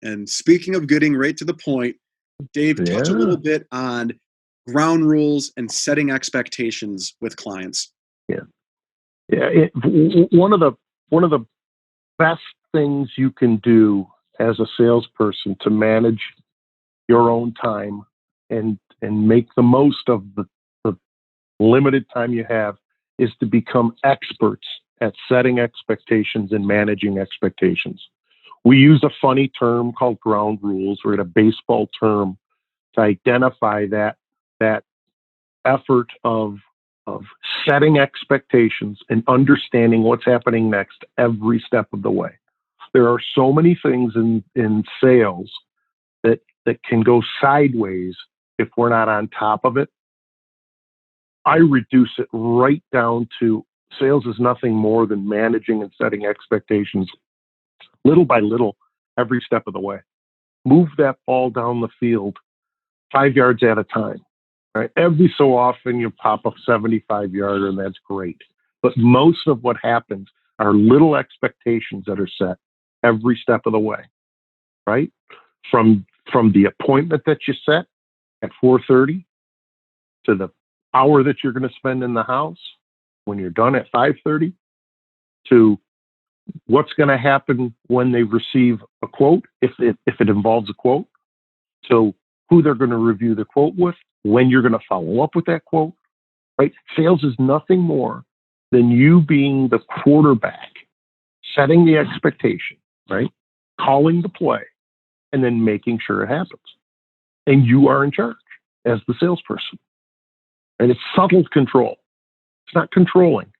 And speaking of getting right to the point, Dave, touch a little bit on ground rules and setting expectations with clients. Yeah. One of the best things you can do as a salesperson to manage your own time and make the most of the limited time you have is to become experts at setting expectations and managing expectations. We use a funny term called ground rules, or a baseball term, to identify that effort of setting expectations and understanding what's happening next every step of the way. There are so many things in sales that can go sideways if we're not on top of it. I reduce it right down to sales is nothing more than managing and setting expectations little by little every step of the way. Move that ball down the field 5 yards at a time. Right? Every so often you pop a 75-yarder, and that's great. But most of what happens are little expectations that are set every step of the way. Right? From the appointment that you set at 4:30 to the hour that you're going to spend in the house when you're done at 5:30 to what's going to happen when they receive a quote, if it involves a quote, to who they're going to review the quote with, when you're going to follow up with that quote, right? Sales is nothing more than you being the quarterback, setting the expectation, right? Calling the play, and then making sure it happens. And you are in charge as the salesperson. And it's subtle control. It's not controlling,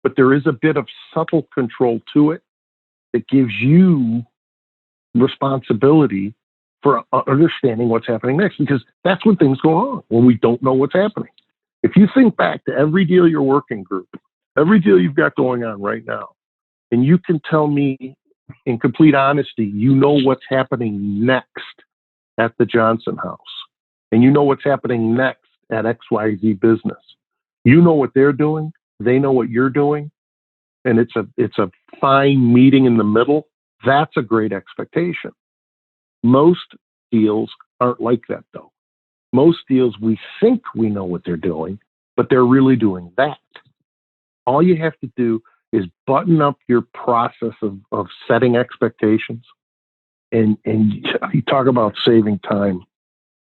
but there is a bit of subtle control to it that gives you responsibility for understanding what's happening next, because that's when things go wrong, when we don't know what's happening. If you think back to every deal you're working group, every deal you've got going on right now, and you can tell me in complete honesty, you know what's happening next at the Johnson house, and you know what's happening next at XYZ business. You know what they're doing, they know what you're doing, and it's a fine meeting in the middle. That's a great expectation. Most deals aren't like that, though. Most deals, we think we know what they're doing, but they're really doing that. All you have to do is button up your process of setting expectations. And you talk about saving time.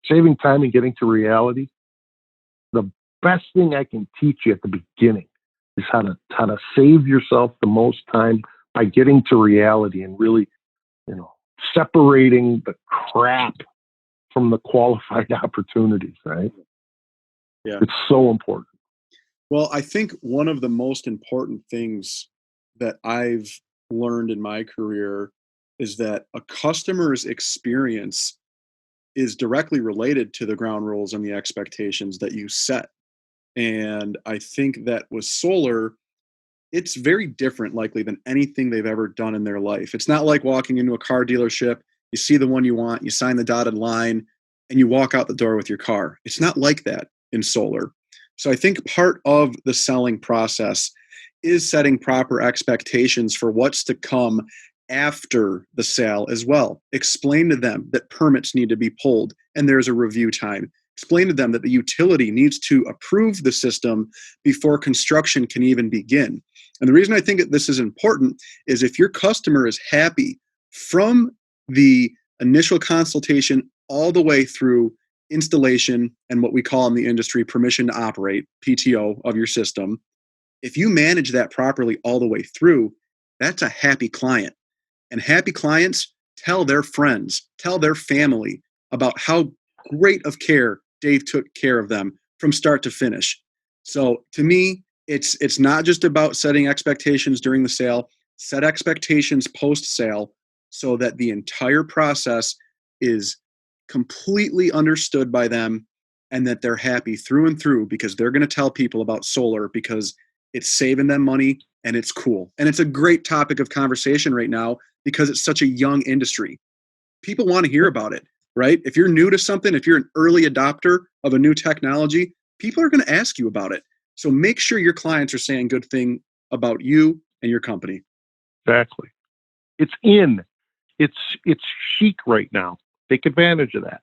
Saving time and getting to reality. The best thing I can teach you at the beginning is how to save yourself the most time by getting to reality and really, separating the crap from the qualified opportunities, right? Yeah. It's so important. Well, I think one of the most important things that I've learned in my career is that a customer's experience is directly related to the ground rules and the expectations that you set. And I think that with solar, it's very different likely than anything they've ever done in their life. It's not like walking into a car dealership, you see the one you want, you sign the dotted line, and you walk out the door with your car. It's not like that in solar. So I think part of the selling process is setting proper expectations for what's to come after the sale as well. Explain to them that permits need to be pulled and there's a review time. Explain to them that the utility needs to approve the system before construction can even begin. And the reason I think that this is important is if your customer is happy from the initial consultation all the way through installation and what we call in the industry permission to operate, PTO, of your system, if you manage that properly all the way through, that's a happy client. And happy clients tell their friends, tell their family about how great of care Dave took care of them from start to finish. So to me, it's not just about setting expectations during the sale. Set expectations post-sale so that the entire process is completely understood by them and that they're happy through and through, because they're going to tell people about solar because it's saving them money and it's cool. And it's a great topic of conversation right now because it's such a young industry. People want to hear about it, right? If you're new to something, if you're an early adopter of a new technology, people are going to ask you about it. So make sure your clients are saying good thing about you and your company. Exactly. It's in. it's chic right now. Take advantage of that.